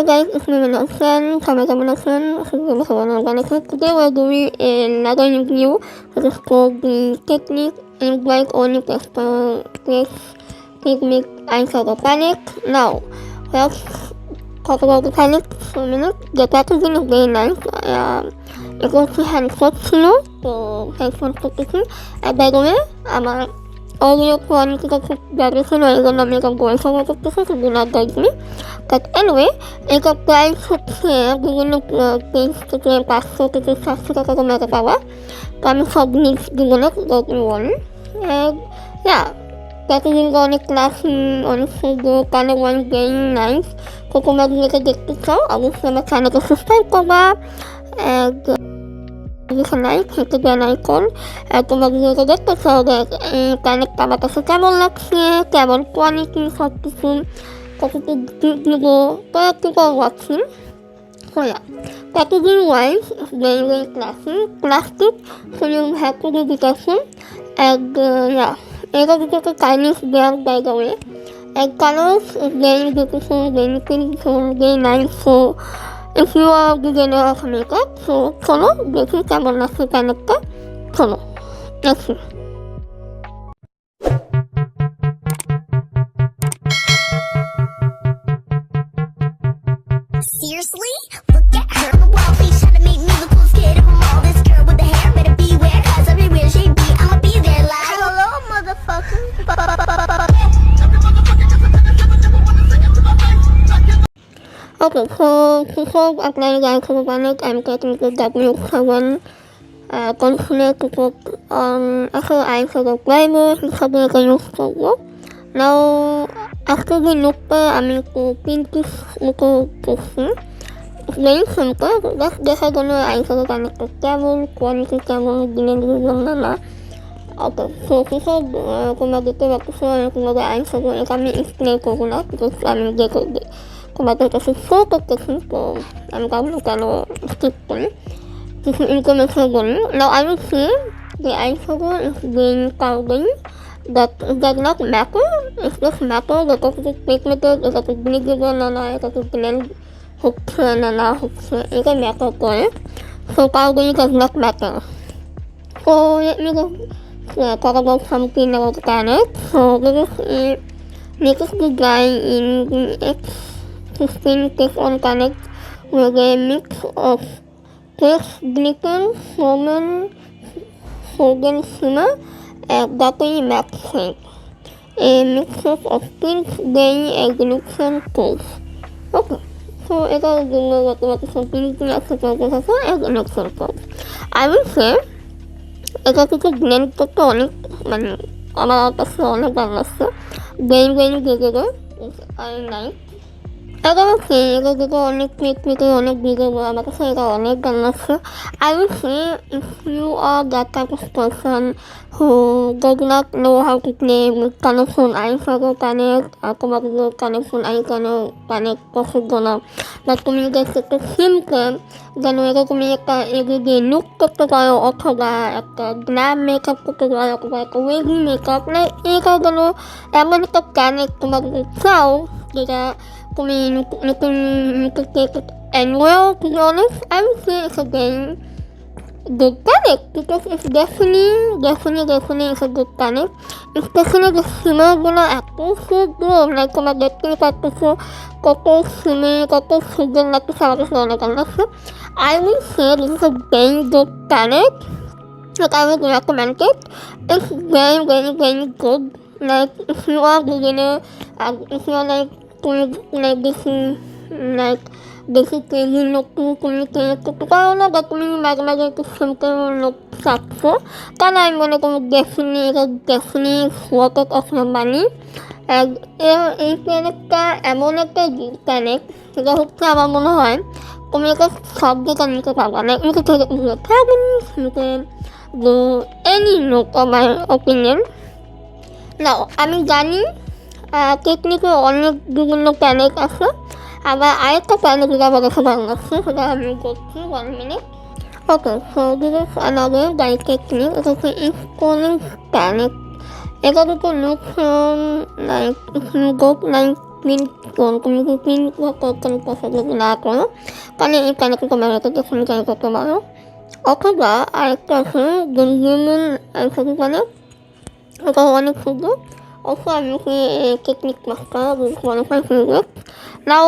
guys, it's me Minashan. Kemen today we're doing another review which is called the technique invite only technique answer the panic. Now, let's talk about the panic for a minute. The packaging is very nice. It also has ছিল তো headphone করতেছি আর by the way আমার audio কোয়ালিটিটা খুব bad ছিল এই জন্য আমি এটা ভয়েস ওভার করতেছি তো ডু নট জাজ মি বাট এনিওয়ে এটা প্রাইস হচ্ছে বিভিন্ন পেজ থেকে 500 থেকে 700 টাকা করে এটা পাওয়া তো আমি সব লিঙ্ক দিব না ইয়া প্যাকেজিংটা অনেক ক্লাসি অনেক সুন্দর কানে অনেক ভেরি নাইস তো তোমরা যদি এটা দেখতে চাও অবশ্যই আমার চ্যানেলকে সাবস্ক্রাইব করবা খেতে দেন আইকন তোমরা ভিডিওটা দেখতে চাও কানেক্ট আমার কাছে কেমন লাগছে কেমন কোয়ালিটি সব কিছু কতটুকু দিব তো একটু করে watching packaging wise very very classic so you have to do the question and এটা দুটো Chinese brand by the way and colors is very beautiful very beautiful very nice so if you are beginner of makeup, so cholo দেখি কেমন লাগছে প্যানেটটা চলো দেখি Seriously? Look at her, the wild face trying to make me the coolest kid of them all. This girl with the hair better beware, cause everywhere she be, I'ma be there like hello, motherfucker. Okay, so before applying the eyeshadow palette, I'm getting the W7 concealer to put on actual eyeshadow primer হিসাবে এটা use করবো নাও আজকে যে লুকটা আমি একটু pinkish মতো করছি ভেরি সিম্পল জাস্ট দেখার জন্য আইশ্যাডো প্যালেটটা কেমন কোয়ালিটি কেমন দিনের জন্য না ওকে সো সেসব তোমরা দেখতে পাচ্ছ আমি তোমাদের আইশ্যাডো এটা আমি এক্সপ্লেন করবো না বিকজ আমি দেখে তোমাদের কাছে শো করতেছি তো আমি ভাবলাম কেন স্কিপ করি কিছু ইনফরমেশন বলি নাও I will say the eyeshadow is very powdery that does not matter it's just matter that it's pigmented এটা তো ব্লিগেবল না এটা তো ব্লেন্ড হচ্ছে না হচ্ছে এটা ম্যাটার করে so powdery does not matter so let me talk about something about the palette so this is a makeup design in the X15 Take-On palette with a mix of Face Glitter, Golden Shimmer, and Buttery Matte Shade. A mixture of pink, grey, and glitter tones. Okay, so এটা pink একটা চলতে থাকে এক glitter tones. I will say এটা কিছু blend করতে অনেক মানে আমার কাছে অনেক ভালো লাগছে very very visible I like এটা হচ্ছে এটা যেটা অনেক পিকপিকে অনেক ভিজিবল আমার কাছে এটা অনেক ভালো লাগছে I will say if you are that type of person who does not know how to play with colorful eyeshadow palette তোমার colorful eyeshadow palette পছন্দ না বা তুমি জাস্ট একটা সিম্পল যেন এটা তুমি একটা এগুলি লুক করতে পারো অথবা একটা গ্ল্যাম মেকআপ করতে পারো অথবা একটা ওয়েভি মেকআপ না এটা যেন এমন একটা প্যালেট তোমরা যদি চাও যেটা তুমি নতুন and well to be honest I would say it's a very good palette because it's definitely it's a good palette especially the shimmer গুলো এত সুন্দর like তোমরা দেখতেই পাচ্ছ কত shimmer কত সুন্দর লাগতেছে আমার কাছে অনেক ভালো লাগছে I will say this is a very good palette like I would recommend it it's very good like if you are beginner if you are like বেশি ক্রেজি লোকটু তুমি ক্রিয়েট করতে পারো না বা তুমি মাঝে মাঝে একটু সিম্পল লোক চাচ্ছ তাহলে আমি মনে করি ডেফিনি ওয়ার্ক অফ মানি এই প্যানেটটা এমন একটা প্যানেট যেটা হচ্ছে আমার মনে হয় তুমি এটা সব দিকে নিতে পারবা না নিতে থেকে নিতে এনি লোক আমার ওপিনিয়ন না আমি জানি টেকনিকে অনেক বিভিন্ন প্যানেট আছে আবার আরেকটা প্যানেট যেটা আমার কাছে ভালো লাগছে সেটা আমি করছি 1 minute okay so this is another by technique এটা হচ্ছে ইফকোনিক প্যানেট এটা দুটো look like if you go like print kung print ko ka sa na ako, kaliitan ko meron ko kung kaya ko tumayo. Okay ba? Ay kasi ganyan ay sabi ko na ikaw ko also আমি কি technique master qualify করবে নাও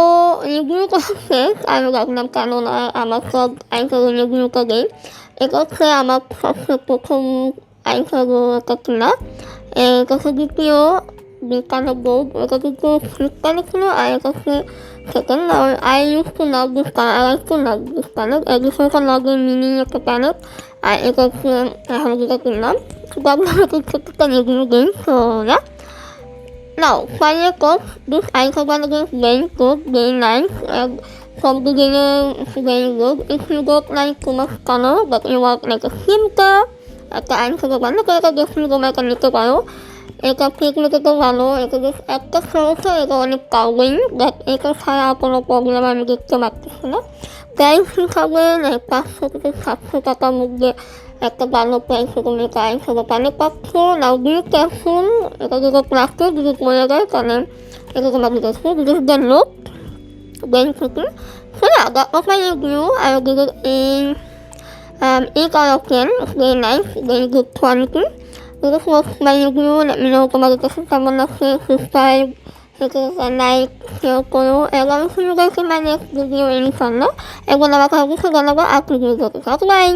review করছে আমি ভাবলাম কেন না আমার সব আইনসব রিভিউ করে এটা হচ্ছে আমার সবচেয়ে প্রথম আইনসব একটা কিনা এটা হচ্ছে দ্বিতীয় বিজ্ঞানের বোর্ড এটা কিন্তু ফ্লিপকার্টে ছিল আর এটা হচ্ছে সেকেন্ড আর I use to know this planet I like to know this planet এডিশনটা নাও মিনিং একটা প্ল্যানেট আর এটা হচ্ছে এখন যেটা কিনলাম ভাবলাম একটা রিভিউ দিই তো না Now, final course, this isobar is very good, very nice, and from beginning it's very good. If you don't like too much color, but you want like a simple, একটা isobar বানানো এটা just তুমি একটা নিতে পারো এটা ঠিক নিতে তো ভালো এটা just একটা সমস্যা এটা অনেক কাউন্ট বাট এটা ছাড়া কোনো প্রবলেম আমি দেখতে পাচ্ছি না প্রাইস হিসাবে 500 থেকে 700 টাকার মধ্যে একটা ভালো প্রাইস তুমি একটা আইসোবার পানি পাচ্ছ নাও দিয়ে ক্যাপসুল এটা যদি প্লাস্টিক যদি পড়ে যায় তাহলে এটা তোমার দিতেছে this is the look basically so yeah that was my review I will give it a 8 out of 10 it's very nice very good quality this was my review let me know তোমাদের কাছে কেমন লাগছে subscribe hit like share করো এবং see you guys in my next video inshallah এবং আমাকে অবশ্যই জানাবো আপনি ভিডিওতে bye